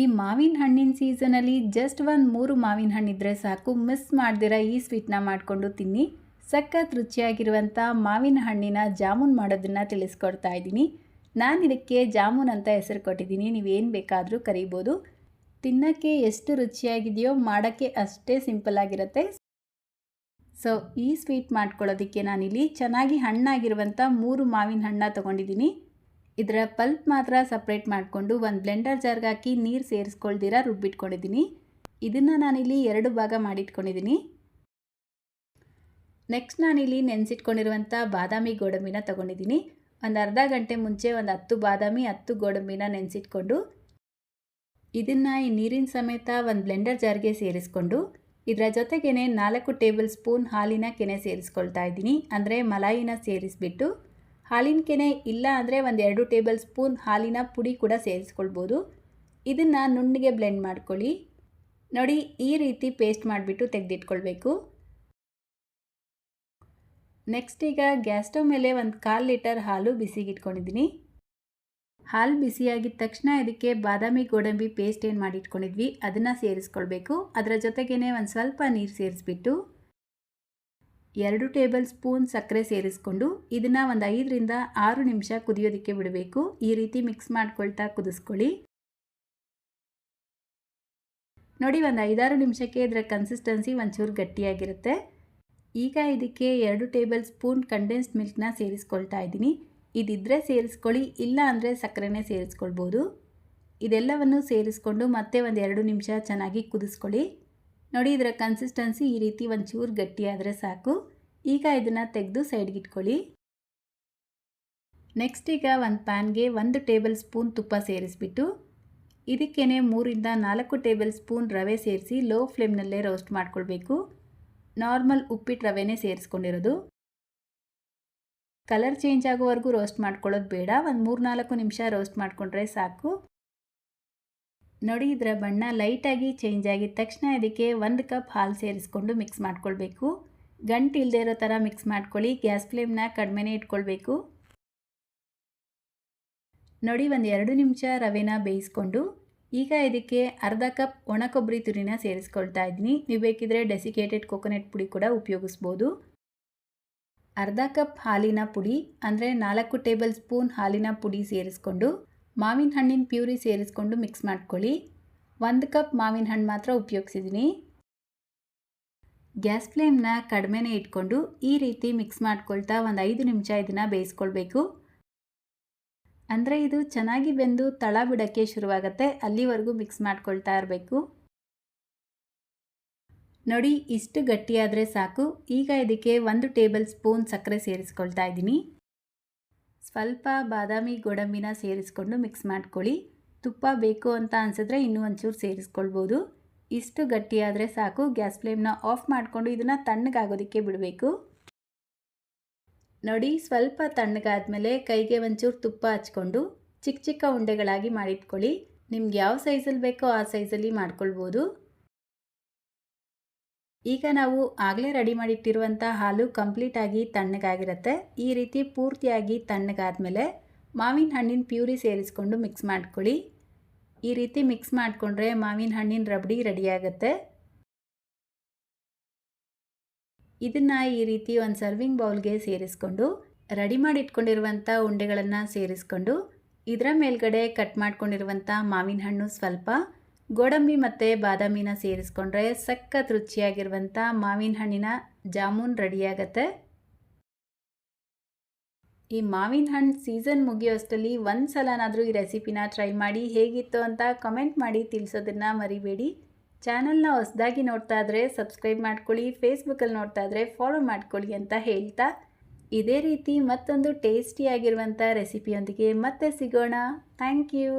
ಈ ಮಾವಿನ ಹಣ್ಣಿನ ಸೀಸನಲ್ಲಿ ಜಸ್ಟ್ ಒಂದು 3 ಮಾವಿನ ಹಣ್ಣಿದ್ರೆ ಸಾಕು, ಮಿಸ್ ಮಾಡ್ದಿರ ಈ ಸ್ವೀಟ್ನ ಮಾಡಿಕೊಂಡು ತಿನ್ನಿ. ಸಖತ್ ರುಚಿಯಾಗಿರುವಂಥ ಮಾವಿನ ಹಣ್ಣಿನ ಜಾಮೂನ್ ಮಾಡೋದನ್ನು ತಿಳಿಸ್ಕೊಡ್ತಾ ಇದ್ದೀನಿ. ನಾನು ಇದಕ್ಕೆ ಜಾಮೂನ್ ಅಂತ ಹೆಸರು ಕೊಟ್ಟಿದ್ದೀನಿ, ನೀವೇನು ಬೇಕಾದರೂ ಕರಿಬೋದು. ತಿನ್ನೋಕ್ಕೆ ಎಷ್ಟು ರುಚಿಯಾಗಿದೆಯೋ ಮಾಡೋಕ್ಕೆ ಅಷ್ಟೇ ಸಿಂಪಲ್ ಆಗಿರುತ್ತೆ. ಸೊ ಈ ಸ್ವೀಟ್ ಮಾಡ್ಕೊಳ್ಳೋದಕ್ಕೆ ನಾನಿಲ್ಲಿ ಚೆನ್ನಾಗಿ ಹಣ್ಣಾಗಿರುವಂಥ 3 ಮಾವಿನ ಹಣ್ಣನ್ನ ತೊಗೊಂಡಿದ್ದೀನಿ. ಇದರ ಪಲ್ಪ್ ಮಾತ್ರ ಸಪ್ರೇಟ್ ಮಾಡಿಕೊಂಡು ಒಂದು ಬ್ಲೆಂಡರ್ ಜಾರ್ಗೆ ಹಾಕಿ ನೀರು ಸೇರಿಸ್ಕೊಳ್ದಿರ ರುಬ್ಬಿಟ್ಕೊಂಡಿದ್ದೀನಿ. ಇದನ್ನು ನಾನಿಲ್ಲಿ 2 ಭಾಗ ಮಾಡಿಟ್ಕೊಂಡಿದ್ದೀನಿ. ನೆಕ್ಸ್ಟ್ ನಾನಿಲ್ಲಿ ನೆನೆಸಿಟ್ಕೊಂಡಿರುವಂಥ ಬಾದಾಮಿ ಗೋಡಂಬಿನ ತೊಗೊಂಡಿದ್ದೀನಿ. ಒಂದು ಅರ್ಧ ಗಂಟೆ ಮುಂಚೆ ಒಂದು 10 ಬಾದಾಮಿ 10 ಗೋಡಂಬಿನ ನೆನೆಸಿಟ್ಕೊಂಡು ಇದನ್ನು ಈ ನೀರಿನ ಸಮೇತ ಒಂದು ಬ್ಲೆಂಡರ್ ಜಾರ್ಗೆ ಸೇರಿಸ್ಕೊಂಡು ಇದರ ಜೊತೆಗೇ 4 ಟೇಬಲ್ ಸ್ಪೂನ್ ಹಾಲಿನ ಕೆನೆ ಸೇರಿಸ್ಕೊಳ್ತಾ ಇದ್ದೀನಿ. ಅಂದರೆ ಮಲಾಯಿನ ಸೇರಿಸ್ಬಿಟ್ಟು, ಹಾಲಿನ ಕೆನೆ ಇಲ್ಲ ಅಂದರೆ ಒಂದು 2 ಟೇಬಲ್ ಸ್ಪೂನ್ ಹಾಲಿನ ಪುಡಿ ಕೂಡ ಸೇರಿಸ್ಕೊಳ್ಬೋದು. ಇದನ್ನು ನುಣ್ಣಗೆ ಬ್ಲೆಂಡ್ ಮಾಡ್ಕೊಳ್ಳಿ. ನೋಡಿ, ಈ ರೀತಿ ಪೇಸ್ಟ್ ಮಾಡಿಬಿಟ್ಟು ತೆಗೆದಿಟ್ಕೊಳ್ಬೇಕು. ನೆಕ್ಸ್ಟ್ ಈಗ ಗ್ಯಾಸ್ ಸ್ಟವ್ ಮೇಲೆ ಒಂದು 1/4 ಲೀಟರ್ ಹಾಲು ಬಿಸಿಗಿಟ್ಕೊಂಡಿದ್ದೀನಿ. ಹಾಲು ಬಿಸಿಯಾಗಿದ್ದ ತಕ್ಷಣ ಇದಕ್ಕೆ ಬಾದಾಮಿ ಗೋಡಂಬಿ ಪೇಸ್ಟ್ ಏನು ಮಾಡಿಟ್ಕೊಂಡಿದ್ವಿ ಅದನ್ನು ಸೇರಿಸ್ಕೊಳ್ಬೇಕು. ಅದರ ಜೊತೆಗೇ ಒಂದು ಸ್ವಲ್ಪ ನೀರು ಸೇರಿಸ್ಬಿಟ್ಟು 2 ಟೇಬಲ್ ಸ್ಪೂನ್ ಸಕ್ಕರೆ ಸೇರಿಸ್ಕೊಂಡು ಇದನ್ನು ಒಂದು 5 ರಿಂದ 6 ನಿಮಿಷ ಕುದಿಯೋದಕ್ಕೆ ಬಿಡಬೇಕು. ಈ ರೀತಿ ಮಿಕ್ಸ್ ಮಾಡ್ಕೊಳ್ತಾ ಕುದಿಸ್ಕೊಳ್ಳಿ. ನೋಡಿ, ಒಂದು 5-6 ನಿಮಿಷಕ್ಕೆ ಇದರ ಕನ್ಸಿಸ್ಟೆನ್ಸಿ ಒಂಚೂರು ಗಟ್ಟಿಯಾಗಿರುತ್ತೆ. ಈಗ ಇದಕ್ಕೆ 2 ಟೇಬಲ್ ಸ್ಪೂನ್ ಕಂಡೆನ್ಸ್ಡ್ ಮಿಲ್ಕ್ನ ಸೇರಿಸ್ಕೊಳ್ತಾ ಇದ್ದೀನಿ. ಇದಿದ್ದರೆ ಸೇರಿಸ್ಕೊಳ್ಳಿ, ಇಲ್ಲ ಅಂದರೆ ಸಕ್ಕರೆನೇ ಸೇರಿಸ್ಕೊಳ್ಬೋದು. ಇದೆಲ್ಲವನ್ನು ಸೇರಿಸ್ಕೊಂಡು ಮತ್ತೆ ಒಂದು 2 ನಿಮಿಷ ಚೆನ್ನಾಗಿ ಕುದಿಸ್ಕೊಳ್ಳಿ. ನೋಡಿ, ಇದರ ಕನ್ಸಿಸ್ಟೆನ್ಸಿ ಈ ರೀತಿ ಒಂಚೂರು ಗಟ್ಟಿಯಾದರೆ ಸಾಕು. ಈಗ ಇದನ್ನು ತೆಗೆದು ಸೈಡ್ಗೆ ಇಟ್ಕೊಳ್ಳಿ. ನೆಕ್ಸ್ಟ್ ಈಗ ಒಂದು ಪ್ಯಾನ್ಗೆ 1 ಟೇಬಲ್ ಸ್ಪೂನ್ ತುಪ್ಪ ಸೇರಿಸ್ಬಿಟ್ಟು ಇದಕ್ಕೇ 3 ರಿಂದ 4 ಟೇಬಲ್ ಸ್ಪೂನ್ ರವೆ ಸೇರಿಸಿ ಲೋ ಫ್ಲೇಮ್ನಲ್ಲೇ ರೋಸ್ಟ್ ಮಾಡ್ಕೊಳ್ಬೇಕು. ನಾರ್ಮಲ್ ಉಪ್ಪಿಟ್ಟು ರವೆನೇ ಸೇರಿಸ್ಕೊಂಡಿರೋದು. ಕಲರ್ ಚೇಂಜ್ ಆಗೋವರೆಗೂ ರೋಸ್ಟ್ ಮಾಡ್ಕೊಳ್ಳೋದು ಬೇಡ, ಒಂದು 3-4 ನಿಮಿಷ ರೋಸ್ಟ್ ಮಾಡಿಕೊಂಡ್ರೆ ಸಾಕು. ನೋಡಿ, ಇದರ ಬಣ್ಣ ಲೈಟಾಗಿ ಚೇಂಜ್ ಆಗಿದ ತಕ್ಷಣ ಇದಕ್ಕೆ 1 ಕಪ್ ಹಾಲು ಸೇರಿಸ್ಕೊಂಡು ಮಿಕ್ಸ್ ಮಾಡ್ಕೊಳ್ಬೇಕು. ಗಂಟು ಇಲ್ಲದೆ ಇರೋ ಥರ ಮಿಕ್ಸ್ ಮಾಡ್ಕೊಳ್ಳಿ. ಗ್ಯಾಸ್ ಫ್ಲೇಮ್ನ ಕಡಿಮೆನೇ ಇಟ್ಕೊಳ್ಬೇಕು. ನೋಡಿ, ಒಂದು 2 ನಿಮಿಷ ರವೆನ ಬೇಯಿಸ್ಕೊಂಡು ಈಗ ಇದಕ್ಕೆ ಅರ್ಧ ಕಪ್ ಒಣ ಕೊಬ್ಬರಿ ತುರಿನ ಸೇರಿಸ್ಕೊಳ್ತಾ ಇದ್ದೀನಿ. ನೀವು ಬೇಕಿದ್ರೆ ಡೆಸಿಕೇಟೆಡ್ ಕೊಕೊನಟ್ ಪುಡಿ ಕೂಡ ಉಪಯೋಗಿಸ್ಬೋದು. ಅರ್ಧ ಕಪ್ ಹಾಲಿನ ಪುಡಿ ಅಂದರೆ 4 ಟೇಬಲ್ ಸ್ಪೂನ್ ಹಾಲಿನ ಪುಡಿ ಸೇರಿಸ್ಕೊಂಡು ಮಾವಿನ ಹಣ್ಣಿನ ಪ್ಯೂರಿ ಸೇರಿಸ್ಕೊಂಡು ಮಿಕ್ಸ್ ಮಾಡ್ಕೊಳ್ಳಿ. 1 ಕಪ್ ಮಾವಿನ ಹಣ್ಣು ಮಾತ್ರ ಉಪಯೋಗಿಸಿದ್ದೀನಿ. ಗ್ಯಾಸ್ ಫ್ಲೇಮ್ನ ಕಡಿಮೆನೇ ಇಟ್ಕೊಂಡು ಈ ರೀತಿ ಮಿಕ್ಸ್ ಮಾಡ್ಕೊಳ್ತಾ ಒಂದು 5 ನಿಮಿಷ ಇದನ್ನು ಬೇಯಿಸ್ಕೊಳ್ಬೇಕು. ಅಂದರೆ ಇದು ಚೆನ್ನಾಗಿ ಬೆಂದು ತಳ ಬಿಡೋಕ್ಕೆ ಶುರುವಾಗುತ್ತೆ, ಅಲ್ಲಿವರೆಗೂ ಮಿಕ್ಸ್ ಮಾಡ್ಕೊಳ್ತಾ ಇರಬೇಕು. ನೋಡಿ, ಇಷ್ಟು ಗಟ್ಟಿಯಾದರೆ ಸಾಕು. ಈಗ ಇದಕ್ಕೆ 1 ಟೇಬಲ್ ಸ್ಪೂನ್ ಸಕ್ಕರೆ ಸೇರಿಸ್ಕೊಳ್ತಾ ಇದ್ದೀನಿ. ಸ್ವಲ್ಪ ಬಾದಾಮಿ ಗೋಡಂಬಿನ ಸೇರಿಸ್ಕೊಂಡು ಮಿಕ್ಸ್ ಮಾಡ್ಕೊಳ್ಳಿ. ತುಪ್ಪ ಬೇಕು ಅಂತ ಅನಿಸಿದ್ರೆ ಇನ್ನೂ ಒಂಚೂರು ಸೇರಿಸ್ಕೊಳ್ಬೋದು. ಇಷ್ಟು ಗಟ್ಟಿಯಾದರೆ ಸಾಕು. ಗ್ಯಾಸ್ ಫ್ಲೇಮ್ನ ಆಫ್ ಮಾಡಿಕೊಂಡು ಇದನ್ನು ತಣ್ಣಗಾಗೋದಕ್ಕೆ ಬಿಡಬೇಕು. ನೋಡಿ, ಸ್ವಲ್ಪ ತಣ್ಣಗಾದ್ಮೇಲೆ ಕೈಗೆ ಒಂಚೂರು ತುಪ್ಪ ಹಚ್ಕೊಂಡು ಚಿಕ್ಕ ಚಿಕ್ಕ ಉಂಡೆಗಳಾಗಿ ಮಾಡಿಟ್ಕೊಳ್ಳಿ. ನಿಮ್ಗೆ ಯಾವ ಸೈಜಲ್ಲಿ ಬೇಕೋ ಆ ಸೈಜಲ್ಲಿ ಮಾಡ್ಕೊಳ್ಬೋದು. ಈಗ ನಾವು ಆಗಲೇ ರೆಡಿ ಮಾಡಿಟ್ಟಿರುವಂಥ ಹಾಲು ಕಂಪ್ಲೀಟಾಗಿ ತಣ್ಣಗಾಗಿರುತ್ತೆ. ಈ ರೀತಿ ಪೂರ್ತಿಯಾಗಿ ತಣ್ಣಗಾದ್ಮೇಲೆ ಮಾವಿನ ಹಣ್ಣಿನ ಪ್ಯೂರಿ ಸೇರಿಸ್ಕೊಂಡು ಮಿಕ್ಸ್ ಮಾಡ್ಕೊಳ್ಳಿ. ಈ ರೀತಿ ಮಿಕ್ಸ್ ಮಾಡಿಕೊಂಡ್ರೆ ಮಾವಿನ ಹಣ್ಣಿನ ರಬಡಿ ರೆಡಿಯಾಗುತ್ತೆ. ಇದನ್ನು ಈ ರೀತಿ ಒಂದು ಸರ್ವಿಂಗ್ ಬೌಲ್ಗೆ ಸೇರಿಸ್ಕೊಂಡು ರೆಡಿ ಮಾಡಿಟ್ಕೊಂಡಿರುವಂಥ ಉಂಡೆಗಳನ್ನು ಸೇರಿಸ್ಕೊಂಡು ಇದರ ಮೇಲ್ಗಡೆ ಕಟ್ ಮಾಡ್ಕೊಂಡಿರುವಂಥ ಮಾವಿನ ಹಣ್ಣು ಸ್ವಲ್ಪ ಗೋಡಂಬಿ ಮತ್ತು ಬಾದಾಮಿನ ಸೇರಿಸ್ಕೊಂಡ್ರೆ ಸಖತ್ ರುಚಿಯಾಗಿರುವಂಥ ಮಾವಿನ ಹಣ್ಣಿನ ಜಾಮೂನ್ ರೆಡಿಯಾಗತ್ತೆ. ಈ ಮಾವಿನ ಹಣ್ಣು ಸೀಸನ್ ಮುಗಿಯೋಷ್ಟರಲ್ಲಿ ಒಂದು ಸಲನಾದರೂ ಈ ರೆಸಿಪಿನ ಟ್ರೈ ಮಾಡಿ ಹೇಗಿತ್ತು ಅಂತ ಕಮೆಂಟ್ ಮಾಡಿ ತಿಳಿಸೋದನ್ನು ಮರಿಬೇಡಿ. ಚಾನಲ್ನ ಹೊಸದಾಗಿ ನೋಡ್ತಾ ಇದ್ದರೆ ಸಬ್ಸ್ಕ್ರೈಬ್ ಮಾಡ್ಕೊಳ್ಳಿ, ಫೇಸ್ಬುಕ್ಕಲ್ಲಿ ನೋಡ್ತಾ ಇದ್ದರೆ ಫಾಲೋ ಮಾಡ್ಕೊಳ್ಳಿ ಅಂತ ಹೇಳ್ತಾ, ಇದೇ ರೀತಿ ಮತ್ತೊಂದು ಟೇಸ್ಟಿಯಾಗಿರುವಂಥ ರೆಸಿಪಿಯೊಂದಿಗೆ ಮತ್ತೆ ಸಿಗೋಣ. Thank you.